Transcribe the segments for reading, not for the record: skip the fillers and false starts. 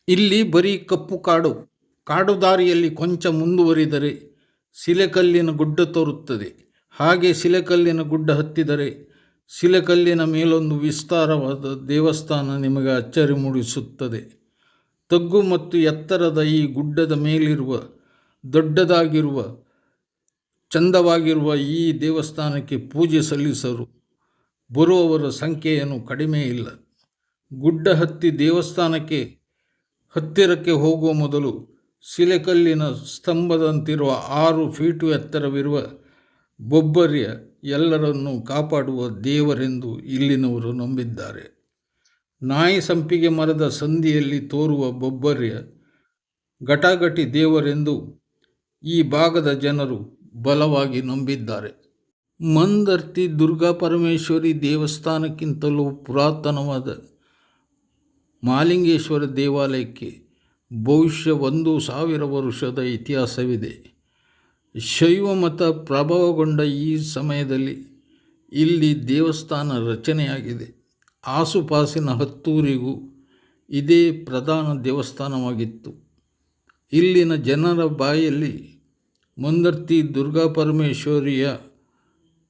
ಇಲ್ಲಿ ಬರೀ ಕಪ್ಪು ಕಾಡು. ಕಾಡು ದಾರಿಯಲ್ಲಿ ಕೊಂಚ ಮುಂದುವರಿದರೆ ಶಿಲೆಕಲ್ಲಿನ ಗುಡ್ಡ ತೋರುತ್ತದೆ. ಹಾಗೆ ಶಿಲೆಕಲ್ಲಿನ ಗುಡ್ಡ ಹತ್ತಿದರೆ ಶಿಲೆಕಲ್ಲಿನ ಮೇಲೊಂದು ವಿಸ್ತಾರವಾದ ದೇವಸ್ಥಾನ ನಿಮಗೆ ಅಚ್ಚರಿ ಮೂಡಿಸುತ್ತದೆ. ತಗ್ಗು ಮತ್ತು ಎತ್ತರದ ಈ ಗುಡ್ಡದ ಮೇಲಿರುವ ದೊಡ್ಡದಾಗಿರುವ ಚಂದವಾಗಿರುವ ಈ ದೇವಸ್ಥಾನಕ್ಕೆ ಪೂಜೆ ಸಲ್ಲಿಸಲು ಬರುವವರ ಸಂಖ್ಯೆಯನ್ನು ಕಡಿಮೆ ಇಲ್ಲ. ಗುಡ್ಡ ಹತ್ತಿ ದೇವಸ್ಥಾನಕ್ಕೆ ಹತ್ತಿರಕ್ಕೆ ಹೋಗುವ ಮೊದಲು ಶಿಲೆಕಲ್ಲಿನ ಸ್ತಂಭದಂತಿರುವ 6 ಫೀಟು ಎತ್ತರವಿರುವ ಬೊಬ್ಬರ್ಯ ಎಲ್ಲರನ್ನೂ ಕಾಪಾಡುವ ದೇವರೆಂದು ಇಲ್ಲಿನವರು ನಂಬಿದ್ದಾರೆ. ನಾಯಿ ಸಂಪಿಗೆ ಮರದ ಸಂದಿಯಲ್ಲಿ ತೋರುವ ಬೊಬ್ಬರ್ಯ ಘಟಾಘಟಿ ದೇವರೆಂದು ಈ ಭಾಗದ ಜನರು ಬಲವಾಗಿ ನಂಬಿದ್ದಾರೆ. ಮಂದರ್ತಿ ದುರ್ಗಾ ಪರಮೇಶ್ವರಿ ದೇವಸ್ಥಾನಕ್ಕಿಂತಲೂ ಪುರಾತನವಾದ ಮಾಲಿಂಗೇಶ್ವರ ದೇವಾಲಯಕ್ಕೆ ಬಹುಶಃ 1000 ವರ್ಷದ ಇತಿಹಾಸವಿದೆ. ಶೈವ ಮತ ಪ್ರಭಾವಗೊಂಡ ಈ ಸಮಯದಲ್ಲಿ ಇಲ್ಲಿ ದೇವಸ್ಥಾನ ರಚನೆಯಾಗಿದೆ. ಆಸುಪಾಸಿನ ಹತ್ತೂರಿಗೂ ಇದೇ ಪ್ರಧಾನ ದೇವಸ್ಥಾನವಾಗಿತ್ತು. ಇಲ್ಲಿನ ಜನರ ಬಾಯಲ್ಲಿ ಮಂದರ್ತಿ ದುರ್ಗಾ ಪರಮೇಶ್ವರಿಯ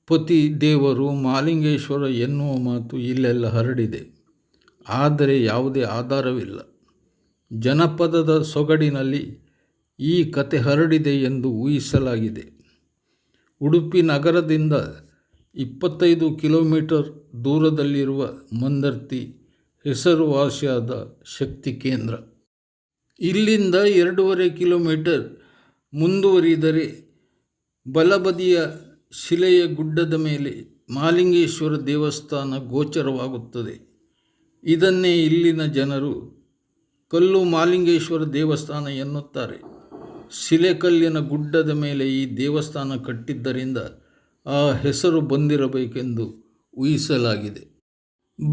ಪತಿ ದೇವರು ಮಾಲಿಂಗೇಶ್ವರ ಎನ್ನುವ ಮಾತು ಇಲ್ಲೆಲ್ಲ ಹರಡಿದೆ. ಆದರೆ ಯಾವುದೇ ಆಧಾರವಿಲ್ಲ. ಜನಪದದ ಸೊಗಡಿನಲ್ಲಿ ಈ ಕತೆ ಹರಡಿದೆ ಎಂದು ಊಹಿಸಲಾಗಿದೆ. ಉಡುಪಿ ನಗರದಿಂದ 25 ಕಿಲೋಮೀಟರ್ ದೂರದಲ್ಲಿರುವ ಮಂದರ್ತಿ ಹೆಸರುವಾಸಿಯಾದ ಶಕ್ತಿ ಕೇಂದ್ರ. ಇಲ್ಲಿಂದ 2.5 ಕಿಲೋಮೀಟರ್ ಮುಂದುವರಿದರೆ ಬಲಬದಿಯ ಶಿಲೆಯ ಗುಡ್ಡದ ಮೇಲೆ ಮಾಲಿಂಗೇಶ್ವರ ದೇವಸ್ಥಾನ ಗೋಚರವಾಗುತ್ತದೆ. ಇದನ್ನೇ ಇಲ್ಲಿನ ಜನರು ಕಲ್ಲು ಮಾಲಿಂಗೇಶ್ವರ ದೇವಸ್ಥಾನ ಎನ್ನುತ್ತಾರೆ. ಶಿಲೆಕಲ್ಲಿನ ಗುಡ್ಡದ ಮೇಲೆ ಈ ದೇವಸ್ಥಾನ ಕಟ್ಟಿದ್ದರಿಂದ ಆ ಹೆಸರು ಬಂದಿರಬೇಕೆಂದು ಊಹಿಸಲಾಗಿದೆ.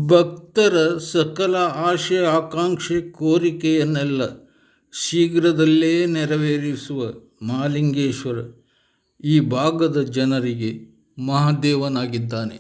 ಭಕ್ತರ ಸಕಲ ಆಶೆ ಆಕಾಂಕ್ಷೆ ಕೋರಿಕೆಯನ್ನೆಲ್ಲ ಶೀಘ್ರದಲ್ಲೇ ನೆರವೇರಿಸುವ ಮಾಲಿಂಗೇಶ್ವರ ಈ ಭಾಗದ ಜನರಿಗೆ ಮಹಾದೇವನಾಗಿದ್ದಾನೆ.